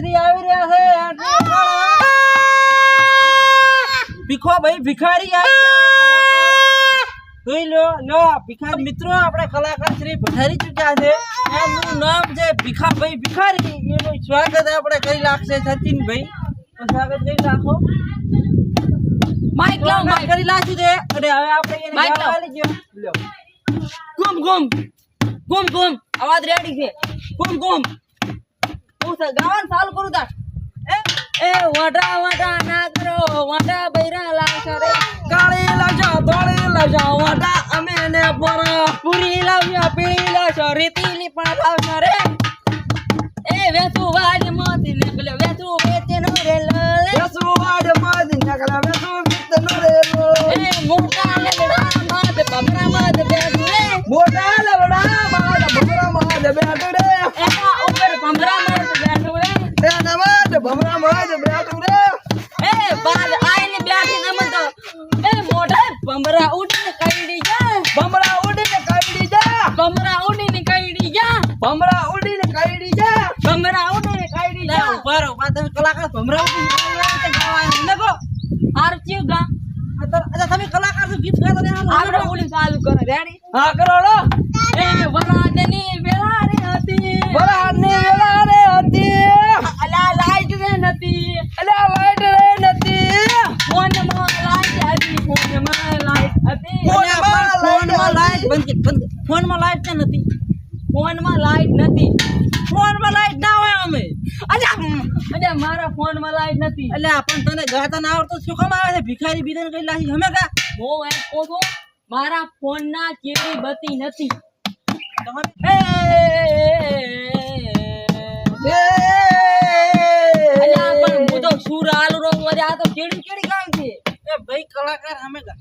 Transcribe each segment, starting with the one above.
શ્રી આવી રહ્યા છે ભીખો ભાઈ ભિખારી જોઈ લો ભિખારી મિત્રો આપણે કલાકાર શ્રી પધારી ચૂક્યા છે એમનું નામ છે ભીખાભાઈ ભિખારી એનું સ્વાગત આપણે કરી લાગશે સચિનભાઈ તો સ્વાગત કરી રાખો માઈક લાવ માઈક કરી લાગી દે અને હવે આપણે એને ગાવા લઈ ગયો લ્યો ગુમ ગુમ ગુમ ગુમ અવાજ રેડી છે ગુમ ગુમ હું ગાવાનું ચાલુ કરું તા એ વડા વડા ના કરો વડા બૈરા લાવશો રે કાળી લાવશો ધોળી લાવશો વડા અમે ને પર પૂરી લાવશો પીળી લાવશો રીતીલી પણ લાવશો રે એ વેસુ વાડ મોતી ને પેલે વેસુ વેચે નો રે વેસુ વાડ મોતી ને પેલે વેસુ વેચે નો રે એ મોટા લવડા માદ બમરા માદ બેઠું રે મોટા લવડા માદ બમરા માદ બેઠું રે એના ઉપર બમરા માદ બેઠું રે એના માદ બમરા માદ બેઠું રે એ બાદ આઈને બેઠી નમ તો એ મોટા બમરા ઉડીને કઈડી જા બમરા ઉડીને કઈડી જા બમરા ઉડીને કઈડી જા બમરા ઉડીને કઈડી જા બમરા ઉડીને કઈડી જા બરો બાદ કલાકાર બમરા ઉડીને ગાવાનું નકો આરચી ગા અચ્છા તમે કલાકાર છો ગીત ગાતા ને આપણે બોલી ચાલુ કરો રેડી હા કરો લો એ વરાદની વેલા રે હતી વરાદની વેલા રે હતી અલા લાઈટ રે નથી અલા લાઈટ રે નથી ફોનમાં લાઈટ હતી ફોનમાં લાઈટ હતી ફોનમાં લાઈટ બંધ ફોનમાં લાઈટ નથી ફોનમાં લાઈટ નથી ફોનમાં લાઈટ ના હોય અમે અલ્યા મારા ફોનમાં લાઈટ નથી અલ્યા પણ તને ગાતા ના આવડતો શું કામ આવે છે ભિખારી બીજાને કઈ લાગી અમે કા હું એમ કહું છું મારા ફોનના ચેડી બતી નથી અલ્યા પણ હું તો સુર આલુ રો આ તો ચેડી ચેડી ગાય છે એ ભાઈ કલાકાર અમે કા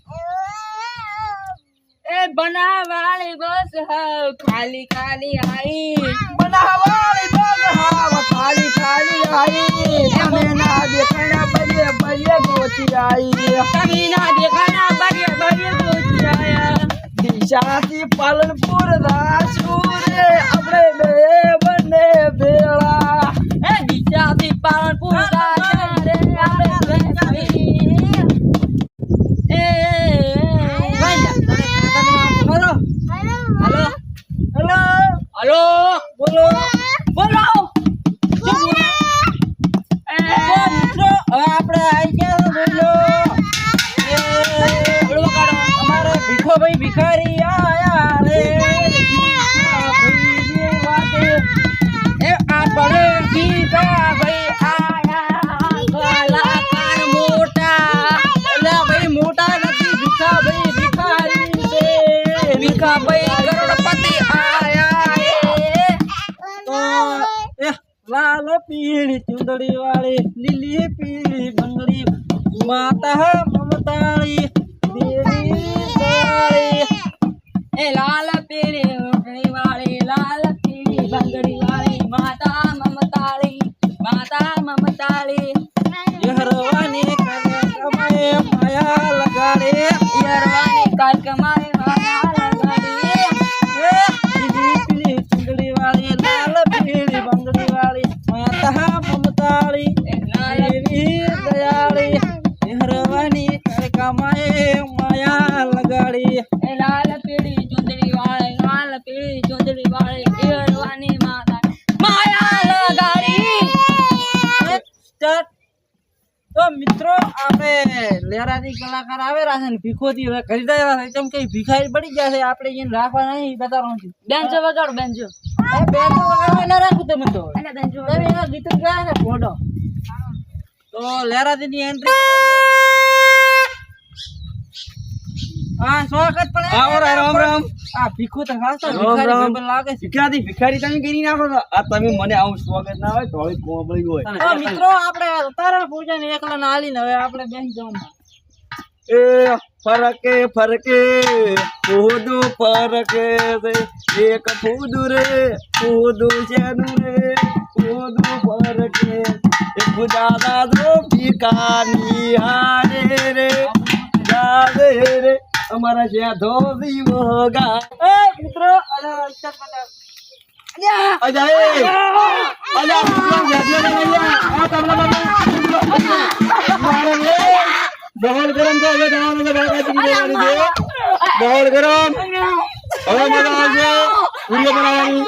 એ બનાવાળી બસ હાવ ખાલી ખાલી આઈ બનાવાળી બસ હાવ ખાલી ખાલી આઈ તમે ના દેખાના બળે બળે ગોતી આઈ તમે ના દેખાના બળે બળે ગોતી આયા દિશાથી પાલનપુર રાજપુરે આપણે બે બને ભેળા એ દિશાથી પાલનપુર રાજપુરે આપણે બે એ हेलो बोलो बोलो મિત્રો આપણે આઈ ગયા બોલો અમારે ભીખો ભાઈ ભિખારી આયા રે એ આપણે ભીખા ભાઈ આયા કલાકાર મોટા એટલે ભાઈ મોટા નથી ભીખા ભાઈ ભિખારી છે ભીખા ભાઈ કરોડપતિ लाल पीली चुंदड़ी वाली लीली पीली बंगड़ी माता ममताली देवी सारी ए लाल पीली चुंदड़ी वाली लाल पीली बंगड़ी वाली माता ममताली यहरवानी कमाए माया लगाड़े यहरवानी काल कमाए माया लगाड़े लीली पीली चुंदड़ी वाली लाल पीली बंगड़ी ममताली देवी दयाली हरवानी कमाए माया लगाड़ी लाल पीली चुंदड़ी वाले हरवानी माता माया लगाड़ी तो મિત્રો આપણે લેરાથી કલાકાર આવેલા છે ને ભીખોથી હવે ખરીદાઈ રહ્યા છે કેમ કે ભિખારી પડી ગયા છે આપણે એને રાખવા નહીં બતાવવાનું છે બેન્ચો વગાડો બેન્ચો બેન્ચો વગાડવા ના રાખું તમે તો એટલે બેન્ચો તમે એના ગીત ગાયા છે ફોટો તો લેરાથી એન્ટ્રી હા સ્વાગત પણ આવો રામ રામ આ ભીખો તો ખાસ ભિખારી બરાબર લાગે છે ભિખારી તમે કરી નાખો આ તમે મને આવું સ્વાગત ના હોય તો હવે કોબળી હોય તો મિત્રો આપણે તારણ પૂજા ને એકલા ના આલીને હવે આપણે બેસી જવાનું એ ફરકે ફરકે ફૂદુ ફરકે એક ફૂદુ રે ફૂદુ જેનું રે ફૂદુ ફરકે એ ખુદા દો ભીખાની હારે રે ગાવે રે અમારા જ્યાં ધોવી વગા એ મિત્રો અજા એ અજા કોણ જાજે નહીં આ તમને મારે બહોળ ગરમ તો હવે દાવાનું ભાગા દીધી દેવાની છે બહોળ ગરમ હવે મજા આવશે પૂરી બનાવવાની